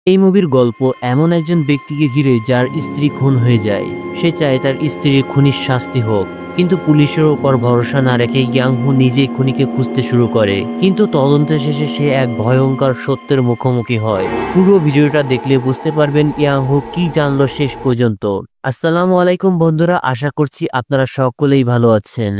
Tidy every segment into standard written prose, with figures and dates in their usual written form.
এই মুভির গল্প এমন একজন ব্যক্তিকে ঘিরে যার স্ত্রী খুন হয়ে যায়। সে চায় তার স্ত্রীর খুনির শাস্তি হোক, কিন্তু পুলিশের উপর ভরসা না রেখে ইয়াংহু নিজেই খুনিকে খুঁজতে শুরু করে। কিন্তু তদন্ত শেষে সে এক ভয়ঙ্কর সত্যের মুখোমুখি হয়। পুরো ভিডিওটা দেখলে বুঝতে পারবেন ইয়াংহু কি জানলো শেষ পর্যন্ত। আসসালামু আলাইকুম বন্ধুরা, আশা করছি আপনারা সকলেই ভালো আছেন।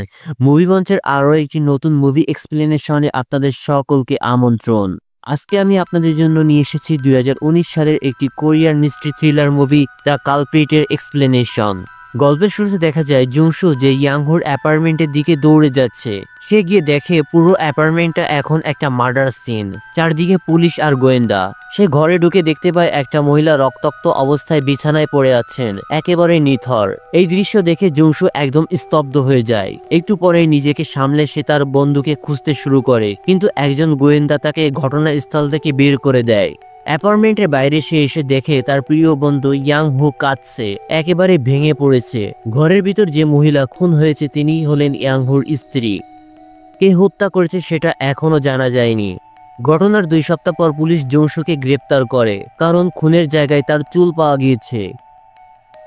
মুভি মঞ্চের আরও একটি নতুন মুভি এক্সপ্লেনেশনে আপনাদের সকলকে আমন্ত্রণ। আজকে আমি আপনাদের জন্য নিয়ে এসেছি 2019 সালের একটি Korean mystery thriller movie the কালপ্রিটের এক্সপ্লেনেশন। গল্পের শুরুতে দেখা যায় জুংসু যে ইয়াংহুর অ্যাপার্টমেন্টের দিকে দৌড়ে যাচ্ছে। সে গিয়ে দেখে পুরো অ্যাপার্টমেন্টটা এখন একটা মার্ডার সিন, চারদিকে পুলিশ আর গোয়েন্দা। সে ঘরে ঢুকে দেখতে পায় একটা মহিলা রক্তাক্ত অবস্থায় বিছানায় পড়ে আছেন, একেবারে নিথর। এই দৃশ্য দেখে জুংসু একদম স্তব্ধ হয়ে যায়। একটু পরে নিজেকে সামলে সে তার বন্ধুকে খুঁজতে শুরু করে, কিন্তু একজন গোয়েন্দা তাকে ঘটনাস্থল থেকে বের করে দেয়। অ্যাপার্টমেন্টের বাইরে সে এসে দেখে তার প্রিয় বন্ধু ইয়াংহু কাঁদছে, একেবারে ভেঙে পড়েছে। ঘরের ভিতর যে মহিলা খুন হয়েছে তিনি হলেন ইয়াংহুর স্ত্রী। কে হত্যা করেছে সেটা এখনো জানা যায়নি। ঘটনার 2 সপ্তাহ পর পুলিশ জুংসুকে গ্রেপ্তার করে, কারণ খুনের জায়গায় তার চুল পাওয়া গিয়েছে।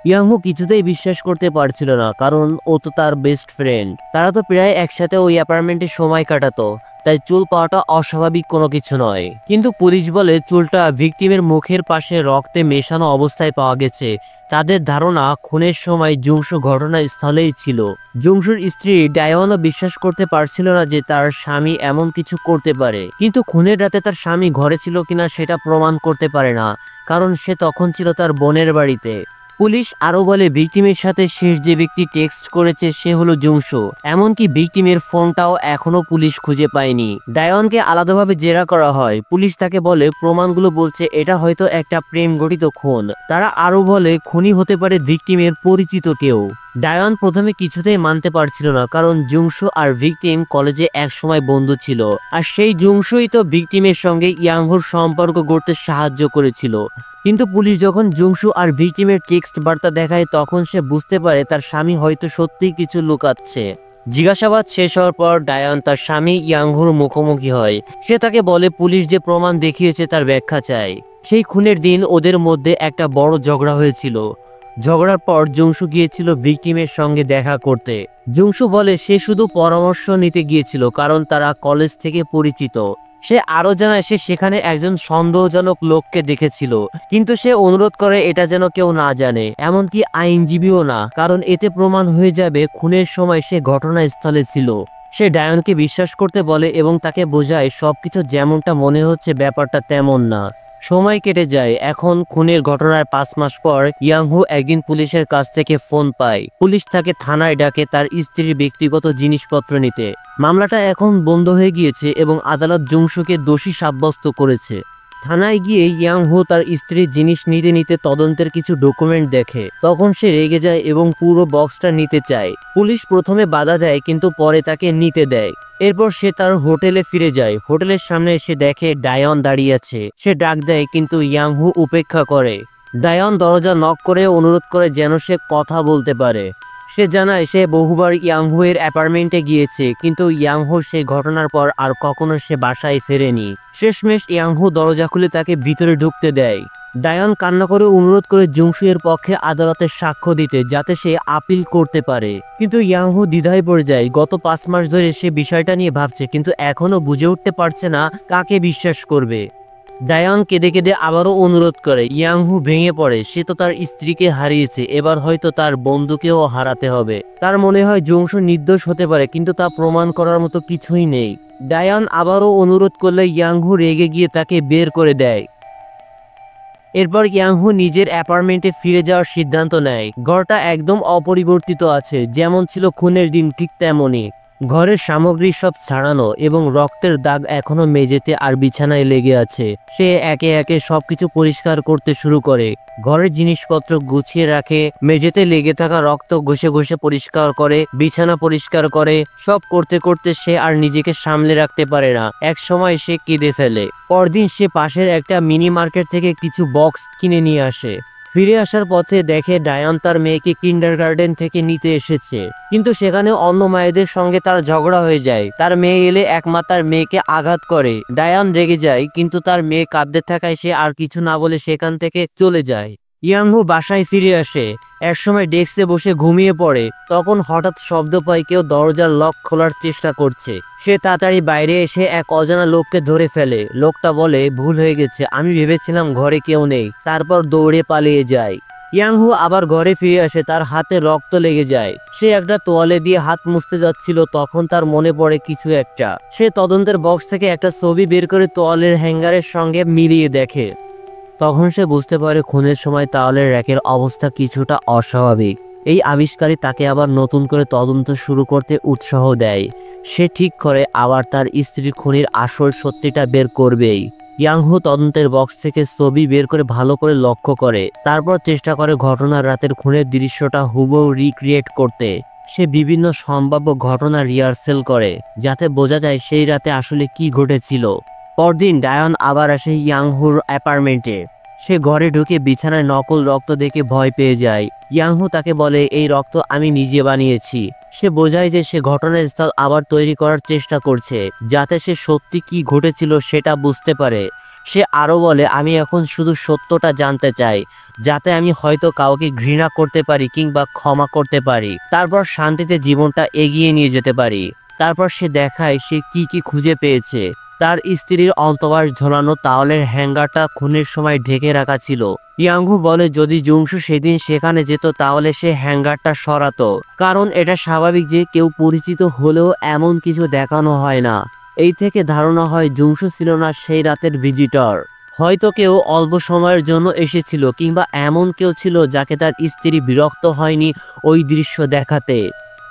ইয়াংহু কিছুতেই বিশ্বাস করতে পারছিল না, কারণ ও তো তার বেস্ট ফ্রেন্ড। তারা তো প্রায় একসাথে ওই অ্যাপার্টমেন্টে সময় কাটাতো, তাই চুল পাওয়াটা অস্বাভাবিক কোনো কিছু নয়। কিন্তু পুলিশ বলে চুলটা ভিকটিমের মুখের পাশে রক্তে মেশানো অবস্থায় পাওয়া গেছে। তাদের ধারণা খুনের সময় জুংসু ঘটনাস্থলেই ছিল। জুংসুর স্ত্রী ডায়নও বিশ্বাস করতে পারছিল না যে তার স্বামী এমন কিছু করতে পারে, কিন্তু খুনের রাতে তার স্বামী ঘরে ছিল কিনা সেটা প্রমাণ করতে পারে না, কারণ সে তখন ছিল তার বোনের বাড়িতে। পুলিশ আরো বলে ভিকটিমের সাথে শেষ যে ব্যক্তি টেক্সট করেছে সে হলো জুংসু। এমনকি ভিকটিমের ফোনটাও এখনো পুলিশ খুঁজে পায়নি। ডায়নকে আলাদাভাবে জেরা করা হয়। পুলিশ তাকে বলে প্রমাণগুলো বলছে এটা হয়তো একটা প্রেম গঠিত খুন। তারা আরো বলে খুনি হতে পারে ভিকটিমের পরিচিত কেউ। ডায়ন প্রথমে কিছুতেই মানতে পারছিল না, কারণ জুংসু আর ভিকটিম কলেজে একসময় বন্ধু ছিল, আর সেই জুংসুই তো ভিকটিমের সঙ্গে ইয়াংহুর সম্পর্ক গড়তে সাহায্য করেছিল। কিন্তু পুলিশ যখন জুংসু আর ভিকটিমের টেক্সট বার্তা দেখায় তখন সে বুঝতে পারে তার স্বামী হয়তো সত্যিই কিছু লুকাচ্ছে। জিজ্ঞাসাবাদ শেষ হওয়ার পর ডায়ন তার স্বামী ইয়াংহুর মুখোমুখি হয়। সে তাকে বলে পুলিশ যে প্রমাণ দেখিয়েছে তার ব্যাখ্যা চায়। সেই খুনের দিন ওদের মধ্যে একটা বড় ঝগড়া হয়েছিল। ঝগড়ার পর জুংসু গিয়েছিল ভিকটিমের সঙ্গে দেখা করতে। জুংসু বলে সে শুধু পরামর্শ নিতে গিয়েছিল, কারণ তারা কলেজ থেকে পরিচিত। সে আরো জানায় সে সেখানে একজন সন্দেহজনক লোককে দেখেছিল, কিন্তু সে অনুরোধ করে এটা যেন কেউ না জানে, এমনকি আইনজীবীও না, কারণ এতে প্রমাণ হয়ে যাবে খুনের সময় সে ঘটনাস্থলে ছিল। সে ডায়নকে বিশ্বাস করতে বলে এবং তাকে বোঝায় সবকিছু যেমনটা মনে হচ্ছে ব্যাপারটা তেমন না। সময় কেটে যায়। এখন খুনের ঘটনার 5 মাস পর ইয়াংহু একদিন পুলিশের কাছ থেকে ফোন পায়। পুলিশ তাকে থানায় ডাকে তার স্ত্রীর ব্যক্তিগত জিনিসপত্র নিতে। মামলাটা এখন বন্ধ হয়ে গিয়েছে এবং আদালত জুংসুকে দোষী সাব্যস্ত করেছে। থানায় গিয়ে ইয়াংহু তার স্ত্রীর জিনিস নিতে নিতে তদন্তের কিছু ডকুমেন্ট দেখে। তখন সে রেগে যায় এবং পুরো বক্সটা নিতে চায়। পুলিশ প্রথমে বাধা দেয়, কিন্তু পরে তাকে নিতে দেয়। এরপর সে তার হোটেলে ফিরে যায়। হোটেলের সামনে এসে দেখে ডায়ন দাঁড়িয়ে আছে। সে ডাক দেয়, কিন্তু ইয়াংহু উপেক্ষা করে। ডায়ন দরজা নক করে অনুরোধ করে যেন সে কথা বলতে পারে। সে জানায় সে বহুবার ইয়াংহু এর অ্যাপার্টমেন্টে গিয়েছে, কিন্তু ইয়াংহু সেই ঘটনার পর আর কখনো সে বাসায় ফেরেনি। শেষমেশ ইয়াংহু দরজা খুলে তাকে ভিতরে ঢুকতে দেয়। ডায়ন কান্না করে অনুরোধ করে জুংসু এর পক্ষে আদালতে সাক্ষ্য দিতে, যাতে সে আপিল করতে পারে। কিন্তু ইয়াংহু দ্বিধায় পড়ে যায়। গত 5 মাস ধরে সে বিষয়টা নিয়ে ভাবছে, কিন্তু এখনো বুঝে উঠতে পারছে না কাকে বিশ্বাস করবে। ডায়ন কেঁদে কেঁদে আবারও অনুরোধ করে। ইয়াংহু ভেঙে পড়ে। সে তো তার স্ত্রীকে হারিয়েছে, এবার হয়তো তার বন্ধুকেও হারাতে হবে। তার মনে হয় জুংসু নির্দোষ হতে পারে, কিন্তু তা প্রমাণ করার মতো কিছুই নেই। ডায়ন আবারও অনুরোধ করলে ইয়াংহু রেগে গিয়ে তাকে বের করে দেয়। এরপর ইয়াংহু নিজের অ্যাপার্টমেন্টে ফিরে যাওয়ার সিদ্ধান্ত নেয়। ঘরটা একদম অপরিবর্তিত আছে, যেমন ছিল খুনের দিন ঠিক তেমনই। ঘরের সামগ্রী সব ছাড়ানো এবং রক্তের দাগ এখনো মেঝেতে আর বিছানায় লেগে আছে। সে একে একে সবকিছু পরিষ্কার করতে শুরু করে। ঘরের জিনিসপত্র গুছিয়ে রাখে, মেঝেতে লেগে থাকা রক্ত ঘষে ঘষে পরিষ্কার করে, বিছানা পরিষ্কার করে। সব করতে করতে সে আর নিজেকে সামলে রাখতে পারে না। এক সময় সে কেঁদে ফেলে। পরদিন সে পাশের একটা মিনি মার্কেট থেকে কিছু বক্স কিনে নিয়ে আসে। ফিরে আসার পথে দেখে ডায়ান তার মেয়েকে কিন্ডারগার্টেন থেকে নিতে এসেছে, কিন্তু সেখানে অন্য মায়েদের সঙ্গে তার ঝগড়া হয়ে যায়। তার মেয়ে এলে একমা তার মেয়েকে আঘাত করে। ডায়ান রেগে যায়, কিন্তু তার মেয়ে কাঁদতে থাকায় সে আর কিছু না বলে সেখান থেকে চলে যায়। ইয়াংহু বাসায় ফিরে আসে। একসময় ডেস্কে বসে ঘুমিয়ে পড়ে, তখন হঠাৎ শব্দ পায় কেউ দরজার লক খোলার চেষ্টা করছে। সে তাড়াতাড়ি বাইরে এসে এক অজানা লোককে ধরে ফেলে। লোকটা বলে, ভুল হয়ে গেছে, আমি ভেবেছিলাম ঘরে কেউ নেই। তারপর দৌড়ে পালিয়ে যায়। ইয়াংহু আবার ঘরে ফিরে আসে, তার হাতে রক্ত লেগে যায়। সে একটা তোয়ালে দিয়ে হাত মুছতে যাচ্ছিল, তখন তার মনে পড়ে কিছু একটা। সে তদন্তের বক্স থেকে একটা ছবি বের করে তোয়ালের হ্যাঙ্গারের সঙ্গে মিলিয়ে দেখে। তখন সে বুঝতে পারে খুনের সময় তাওয়ালের র্যাকের অবস্থা কিছুটা অস্বাভাবিক। এই আবিষ্কারই তাকে আবার নতুন করে তদন্ত শুরু করতে উৎসাহ দেয়। সে ঠিক করে আবার তার স্ত্রীর খুনির আসল সত্যিটা বের করবেই। ইয়াংহু তদন্তের বক্স থেকে ছবি বের করে ভালো করে লক্ষ্য করে, তারপর চেষ্টা করে ঘটনার রাতের খুনের দৃশ্যটা হুবহু রিক্রিয়েট করতে। সে বিভিন্ন সম্ভাব্য ঘটনা রিহার্সেল করে, যাতে বোঝা যায় সেই রাতে আসলে কি ঘটেছিল। পরদিন ডায়ান আবার আসে ইয়াংহুর অ্যাপার্টমেন্টে। সে ঘরে ঢুকে বিছানায় নকল রক্ত দেখে ভয় পেয়ে যায়। ইয়াংহু তাকে বলে, এই রক্ত আমি নিজে বানিয়েছি। সে বোঝায় যে সে ঘটনাস্থল আবার তৈরি করার চেষ্টা করছে, যাতে সে সত্যি কি ঘটেছিল সেটা বুঝতে পারে। সে আরও বলে, আমি এখন শুধু সত্যটা জানতে চাই, যাতে আমি হয়তো কাউকে ঘৃণা করতে পারি কিংবা ক্ষমা করতে পারি, তারপর শান্তিতে জীবনটা এগিয়ে নিয়ে যেতে পারি। তারপর সে দেখায় সে কি কি খুঁজে পেয়েছে। তার স্ত্রীর অন্তর্বাস ঝোলানো তাওয়ালের হ্যাঙ্গারটা খুনের সময় ঢেকে রাখা ছিল। ইয়াংহু বলে, যদি জুংসু সেদিন সেখানে যেত তাহলে সে হ্যাঙ্গারটা সরাতো, কারণ এটা স্বাভাবিক যে কেউ পরিচিত হলেও এমন কিছু দেখানো হয় না। এই থেকে ধারণা হয় জুংসু ছিল না সেই রাতের ভিজিটর। হয়তো কেউ অল্প সময়ের জন্য এসেছিল, কিংবা এমন কেউ ছিল যাকে তার স্ত্রী বিরক্ত হয়নি ওই দৃশ্য দেখাতে।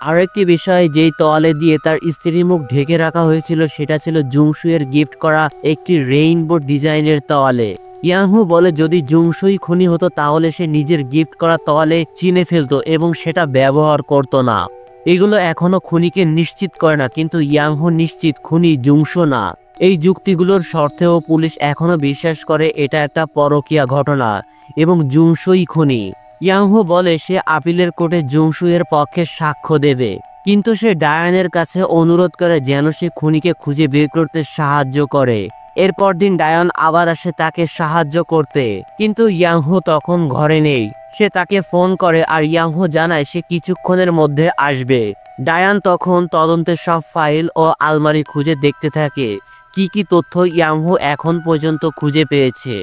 আরেকটি বিষয়, যেই তোয়ালে দিয়ে তার স্ত্রীর মুখ ঢেকে রাখা হয়েছিল সেটা ছিল জুংসুয়ের গিফট করা একটি রেইনবো ডিজাইনের তোয়ালে। ইয়াংহু বলে, যদি জুংসুই খুনি হতো তাহলে সে নিজের গিফট করা তোয়ালে চিনে ফেলতো এবং সেটা ব্যবহার করত না। এগুলো এখনো খুনিকে নিশ্চিত করে না, কিন্তু ইয়াংহু নিশ্চিত খুনি জুংসু না। এই যুক্তিগুলোর শর্তেও পুলিশ এখনো বিশ্বাস করে এটা একটা পরকীয়া ঘটনা এবং জুংসুই খুনি। ইয়াংহু বলে সে আপিলের কোর্টে জুংসু এর পক্ষে সাক্ষ্য দেবে, কিন্তু সে ডায়ানের কাছে অনুরোধ করে যেন সে খুনিকে খুঁজে বের করতে সাহায্য করে। এরপর দিন ডায়ান আবার আসে তাকে সাহায্য করতে, কিন্তু ইয়াংহু তখন ঘরে নেই। সে তাকে ফোন করে আর ইয়াংহু জানায় সে কিছুক্ষণের মধ্যে আসবে। ডায়ান তখন তদন্তের সব ফাইল ও আলমারি খুঁজে দেখতে থাকে কি কি তথ্য ইয়াংহু এখন পর্যন্ত খুঁজে পেয়েছে।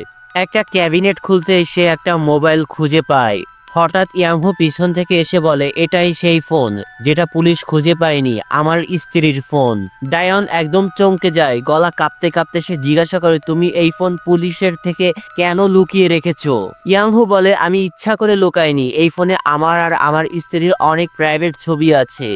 একটা ক্যাবিনেট খুলতে সে একটা মোবাইল খুঁজে পায়। হঠাৎ ইয়াংহু পিছন থেকে এসে বলে, এটাই সেই ফোন যেটা পুলিশ খুঁজে পায়নি, আমার স্ত্রীর ফোন। ডায়ান একদম চমকে যায়, গলা কাঁপতে কাঁপতে সে জিজ্ঞাসা করে, তুমি এই ফোন পুলিশের থেকে কেন লুকিয়ে রেখেছো? ইয়াংহু বলে, আমি ইচ্ছা করে লুকাইনি, এই ফোনে আমার আর আমার স্ত্রীর অনেক প্রাইভেট ছবি আছে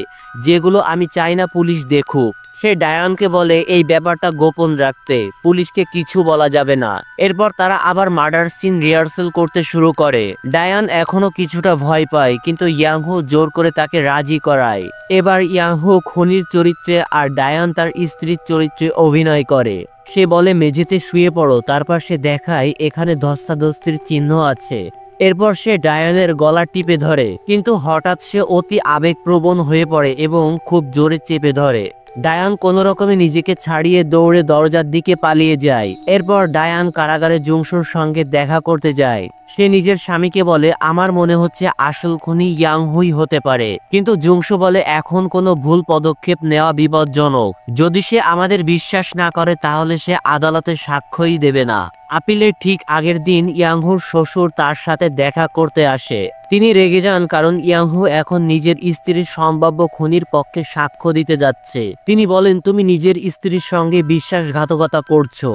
যেগুলো আমি চাই না পুলিশ দেখুক। সে ডায়ানকে বলে এই ব্যাপারটা গোপন রাখতে, পুলিশকে কিছু বলা যাবে না। এরপর তারা আবার মার্ডার সিন রিহার্সেল করতে শুরু করে। ডায়ান এখনো কিছুটা ভয় পায়, কিন্তু ইয়াংহু জোর করে তাকে রাজি করায়। এবার ইয়াংহু খুনির চরিত্রে আর ডায়ান তার স্ত্রীর চরিত্রে অভিনয় করে। সে বলে মেঝেতে শুয়ে পড়ো, তারপর সে দেখায় এখানে ধস্তাধস্তির চিহ্ন আছে। এরপর সে ডায়ানের গলা টিপে ধরে, কিন্তু হঠাৎ সে অতি আবেগপ্রবণ হয়ে পড়ে এবং খুব জোরে চেপে ধরে। ডায়ান কোনো রকমে নিজেকে ছাড়িয়ে দৌড়ে দরজার দিকে পালিয়ে যায়। এরপর ডায়ান কারাগারে জুংসুর সঙ্গে দেখা করতে যায়। সে নিজের স্বামীকে বলে, আমার মনে হচ্ছে আসল খুনি ইয়াংহুই হতে পারে, কিন্তু জুংসু বলে এখন কোনো ভুল পদক্ষেপ নেওয়া বিপজ্জনক। যদি সে আমাদের বিশ্বাস না করে তাহলে সে আদালতে সাক্ষ্যই দেবে না। আপিলের ঠিক আগের দিন ইয়াংহুর শ্বশুর তার সাথে দেখা করতে আসে। তিনি রেগে যান কারণ ইয়াংহু এখন নিজের স্ত্রীর সম্ভাব্য খুনির পক্ষে সাক্ষ্য দিতে যাচ্ছে। তিনি বলেন, তুমি নিজের স্ত্রীর সঙ্গে বিশ্বাসঘাতকতা করছো।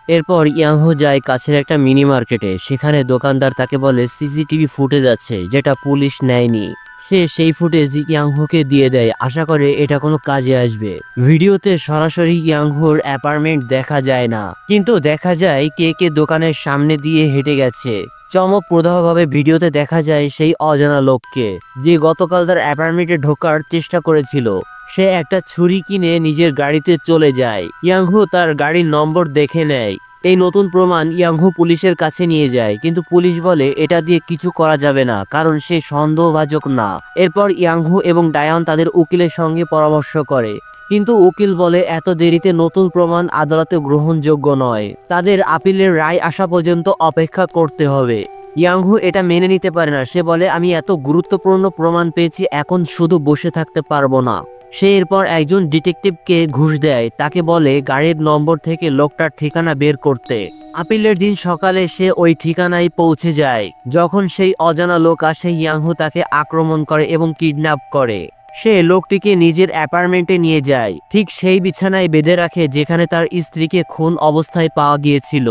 এরপর ইয়াংহু যায় কাছের একটা মিনি মার্কেটে। সেখানে দোকানদার তাকে বলে সিসিটিভি ফুটেজ আছে যেটা পুলিশ নেয়নি। সে সেই ফুটেজ ইয়াংহুকে দিয়ে দেয়, আশা করে এটা কোনো কাজে আসবে। ভিডিওতে সরাসরি ইয়াংহুর অ্যাপার্টমেন্ট দেখা যায় না, কিন্তু দেখা যায় কে কে দোকানের সামনে দিয়ে হেঁটে গেছে। চমকপ্রদভাবে ভিডিওতে দেখা যায় সেই অজানা লোককে, যে গতকাল তার অ্যাপার্টমেন্টে ঢোকার চেষ্টা করেছিল। সে একটা ছুরি কিনে নিজের গাড়িতে চলে যায়। ইয়াংহু তার গাড়ির নম্বর দেখে নেয় এই নতুন প্রমাণ ইয়াংহু পুলিশের কাছে নিয়ে যায়, কিন্তু পুলিশ বলে এটা দিয়ে কিছু করা যাবে না কারণ সে সন্দেহভাজন না। এরপর ইয়াংহু এবং ডায়ন তাদের উকিলের সঙ্গে পরামর্শ করে, কিন্তু উকিল বলে এত দেরিতে নতুন প্রমাণ আদালতে গ্রহণযোগ্য নয়, তাদের আপিলের রায় আসা পর্যন্ত অপেক্ষা করতে হবে। ইয়াংহু এটা মেনে নিতে পারে না, সে বলে আমি এত গুরুত্বপূর্ণ প্রমাণ পেয়েছি, এখন শুধু বসে থাকতে পারবো না। সে এরপর একজন ডিটেকটিভকে ঘুষ দেয়, তাকে বলে গাড়ির নম্বর থেকে লোকটার ঠিকানা বের করতে। আপিলের দিন সকালে সে ওই ঠিকানায় পৌঁছে যায়। যখন সেই অজানা লোক আসে, ইয়াংহু তাকে আক্রমণ করে এবং কিডন্যাপ করে। সে লোকটিকে নিজের অ্যাপার্টমেন্টে নিয়ে যায়, ঠিক সেই বিছানায় বেঁধে রাখে যেখানে তার স্ত্রীকে খুন অবস্থায় পাওয়া গিয়েছিল।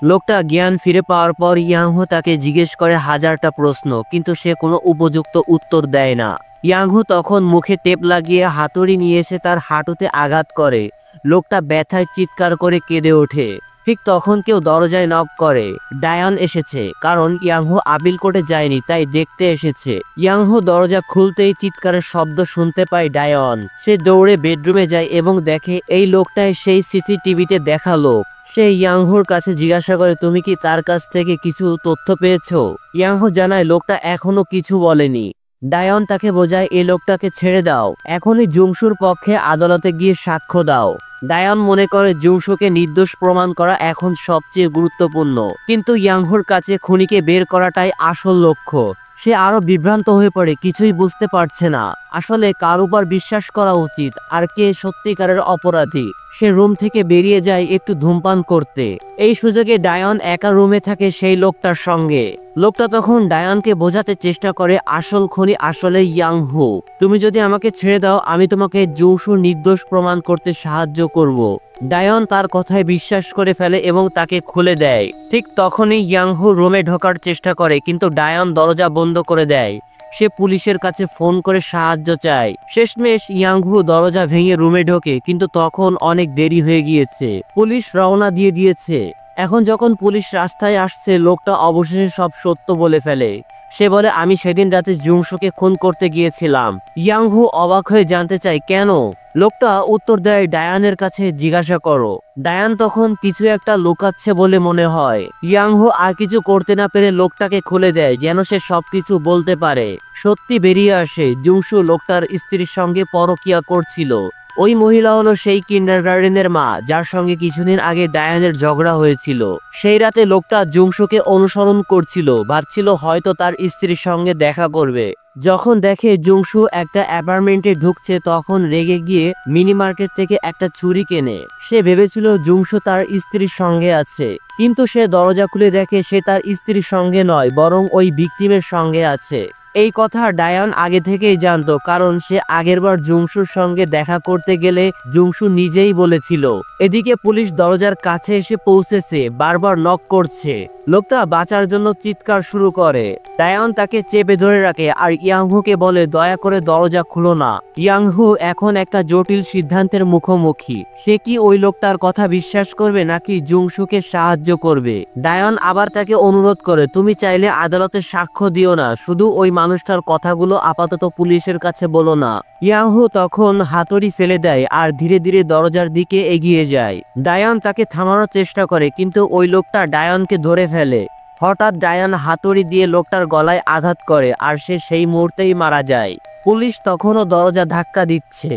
লোকটা জ্ঞান ফিরে পাওয়ার পর ইয়াংহু তাকে জিজ্ঞেস করে হাজারটা প্রশ্ন, কিন্তু সে কোনো উপযুক্ত উত্তর দেয় না। ইয়াংহু তখন মুখে টেপ লাগিয়ে হাতুড়ি নিয়ে এসে তার হাঁটুতে আঘাত করে। লোকটা ব্যথায় চিৎকার করে কেঁদে ওঠে। ঠিক তখন কেউ দরজায় নক করে। ডায়ন এসেছে, কারণ ইয়াংহু আপিল কোর্টে যায়নি, তাই দেখতে এসেছে। ইয়াংহু দরজা খুলতেই চিৎকারের শব্দ শুনতে পায় ডায়ন। সে দৌড়ে বেডরুমে যায় এবং দেখে এই লোকটাই সেই সিসিটিভিতে দেখা লোক। সে ইয়াংহুর কাছে জিজ্ঞাসা করে, তুমি কি তার কাছ থেকে কিছু তথ্য পেয়েছো? ইয়াংহু জানায় লোকটা এখনো কিছু বলেনি। ডায়ন তাকে বোঝায় এই লোকটাকে ছেড়ে দাও, এখনই জুংশুর পক্ষে আদালতে গিয়ে সাক্ষ্য দাও। ডায়ন মনে করে জুংশুকে নির্দোষ প্রমাণ করা এখন সবচেয়ে গুরুত্বপূর্ণ, কিন্তু ইয়াংহুর কাছে খুনিকে বের করাটাই আসল লক্ষ্য। সে আরো বিভ্রান্ত হয়ে পড়ে, কিছুই বুঝতে পারছে না আসলে কার উপর বিশ্বাস করা উচিত আর কে সত্যিকারের অপরাধী। সে রুম থেকে বেরিয়ে যায় একটু ধূমপান করতে। এই সুযোগে ডায়ন একা রুমে থাকে সেই লোকটার সঙ্গে। লোকটা তখন ডায়নকে বোঝাতে চেষ্টা করে আসল খুনি আসলে ইয়াংহু। তুমি যদি আমাকে ছেড়ে দাও, আমি তোমাকে জুংশু নির্দোষ প্রমাণ করতে সাহায্য করব। ডায়ন তার কথায় বিশ্বাস করে ফেলে এবং তাকে খুলে দেয়। ঠিক তখনই ইয়াংহু রুমে ঢোকার চেষ্টা করে, কিন্তু ডায়ন দরজা বন্ধ করে দেয়। সে পুলিশের কাছে ফোন করে সাহায্য চায়। শেষমেশ ইয়াংহু দরজা ভেঙে রুমে ঢোকে, কিন্তু তখন অনেক দেরি হয়ে গিয়েছে। পুলিশ রওনা দিয়ে দিয়েছে। এখন যখন পুলিশ রাস্তায় আসছে, লোকটা অবশেষে সব সত্য বলে ফেলে। সে বলে আমি সেদিন রাতে জুংশুকে খুন করতে গিয়েছিলাম। ইয়াংহু অবাক হয়ে জানতে চায় কেন। লোকটা উত্তর দেয় ডায়ানের কাছে জিজ্ঞাসা করো। ডায়ান তখন কিছু একটা লুকাচ্ছে বলে মনে হয়। ইয়াংহু আর কিছু করতে না পেরে লোকটাকে খুলে দেয়, যেন সে সবকিছু বলতে পারে। সত্যি বেরিয়ে আসে, জুংশু লোকটার স্ত্রীর সঙ্গে পরকিয়া করছিল। ওই মহিলা হলো সেই কিন্ডারগার্টেনের মা, যার সঙ্গে কিছুদিন আগে ডায়ানের ঝগড়া হয়েছিল। সেই রাতে লোকটা জুংশুকে অনুসরণ করছিল, ভাবছিল হয়তো তার স্ত্রীর সঙ্গে দেখা করবে। যখন দেখে জুংশু একটা অ্যাপার্টমেন্টে ঢুকছে, তখন রেগে গিয়ে মিনি মার্কেট থেকে একটা ছুরি কেনে। সে ভেবেছিল জুংশু তার স্ত্রীর সঙ্গে আছে, কিন্তু সে দরজা খুলে দেখে সে তার স্ত্রীর সঙ্গে নয়, বরং ওই ভিকটিমের সঙ্গে আছে। এই কথা ডায়ন আগে থেকেই জানতো, কারণ সে আগেরবার জুংশুর সঙ্গে দেখা করতে গেলে জুংশু নিজেই বলেছিল। এদিকে পুলিশ দরজার কাছে এসে পৌঁছেছে, বারবার নক করছে। লোকটা বাঁচার জন্য চিৎকার শুরু করে। ডায়ন তাকে চেপে ধরে রাখে আর ইয়াংহুকে বলে দয়া করে দরজা খুলো না। ইয়াংহু এখন একটা জটিল সিদ্ধান্তের মুখোমুখি। সে কি ওই লোকটার কথা বিশ্বাস করবে নাকি জুংশুকে সাহায্য করবে? ডায়ন আবার তাকে অনুরোধ করে, তুমি চাইলে আদালতে সাক্ষ্য দিও না, শুধু ওই মানুষটার কথাগুলো আপাতত পুলিশের কাছে বলো না। ইয়াংহু তখন হাতুড়ি ফেলে দেয় আর ধীরে ধীরে দরজার দিকে এগিয়ে যায়। ডায়ন তাকে থামানোর চেষ্টা করে, কিন্তু ওই লোকটা ডায়নকে ধরে ফেলে। হঠাৎ ডায়ন হাতুড়ি দিয়ে লোকটার গলায় আঘাত করে আর সে সেই মুহূর্তেই মারা যায়। পুলিশ তখনও দরজা ধাক্কা দিচ্ছে।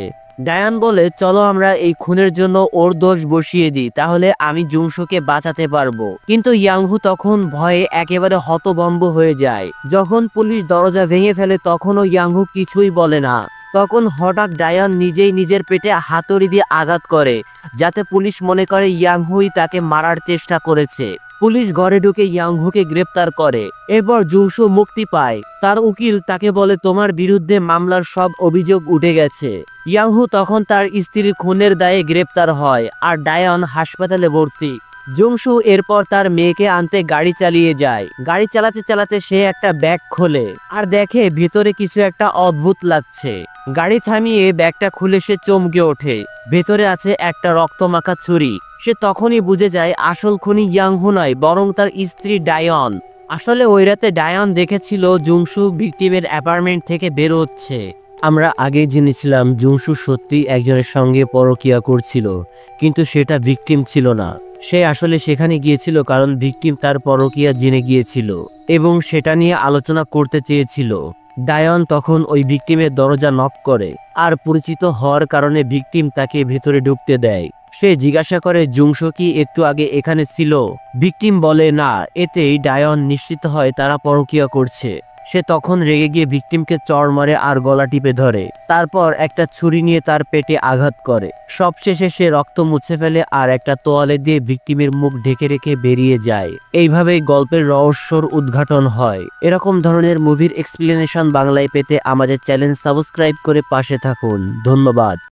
ডায়ান বলে চলো আমরা এই খুনের জন্য ওর দোষ বসিয়ে দিই, তাহলে আমি জুংশুকে বাঁচাতে পারবো। কিন্তু ইয়াংহু তখন ভয়ে একেবারে হতভম্ব হয়ে যায়। যখন পুলিশ দরজা ভেঙে ফেলে, তখনও ইয়াংহু কিছুই বলে না। তখন হঠাৎ ডায়ান নিজেই নিজের পেটে হাতুড়ি দিয়ে আঘাত করে, যাতে পুলিশ মনে করে ইয়াংহুই তাকে মারার চেষ্টা করেছে। পুলিশ ঘরে ঢুকে ইয়াংহুকে গ্রেপ্তার করে। এরপর জুংশু মুক্তি পায়। তার উকিল তাকে বলে তোমার বিরুদ্ধে মামলার সব অভিযোগ উঠে গেছে। ইয়াংহু তখন তার স্ত্রীর খুনের দায়ে গ্রেপ্তার হয় আর ডায়ন হাসপাতালে ভর্তি। জুংশু এরপর তার মেয়েকে আনতে গাড়ি চালিয়ে যায়। গাড়ি চালাতে চালাতে সে একটা ব্যাগ খোলে আর দেখে ভিতরে কিছু একটা অদ্ভুত লাগছে। গাড়ি থামিয়ে ব্যাগটা খুলে সে চমকে ওঠে। ভেতরে আছে একটা রক্তমাখা ছুরি। সে তখনই বুঝে যায় আসল খুনি ইয়াংহু নয়, বরং তার স্ত্রী ডায়ন। আসলে ওই রাতে ডায়ন দেখেছিল জুংশু ভিকটিমের অ্যাপার্টমেন্ট থেকে বের হচ্ছে। আমরা আগে জেনেছিলাম জুংশু সত্যি একজনের সঙ্গে পরকিয়া করছিল, কিন্তু সেটা ভিকটিম ছিল না, সে আসলে সেখানে গিয়েছিল কারণ ভিকটিম তার পরকীয়া জেনে গিয়েছিল এবং সেটা নিয়ে আলোচনা করতে চেয়েছিল। ডায়ন তখন ওই ভিকটিমের দরজা নক করে, আর পরিচিত হওয়ার কারণে ভিকটিম তাকে ভেতরে ঢুকতে দেয়। সে জিজ্ঞাসা করে জুংসো কি একটু আগে এখানে ছিল? ভিকটিম বলে না। এতেই ডায়ন নিশ্চিত হয় তারা পরকীয়া করছে। সে তখন রেগে গিয়ে ভিকটিমকে চড় মারে আর গলা টিপে ধরে, তারপর একটা ছুরি নিয়ে তার পেটে আঘাত করে। সবশেষে সে রক্ত মুছে ফেলে আর একটা তোয়ালে দিয়ে ভিকটিমের মুখ ঢেকে রেখে বেরিয়ে যায়। এইভাবেই গল্পের রহস্যর উদ্ঘাটন হয়। এরকম ধরনের মুভির এক্সপ্লেনেশন বাংলায় পেতে আমাদের চ্যানেল সাবস্ক্রাইব করে পাশে থাকুন। ধন্যবাদ।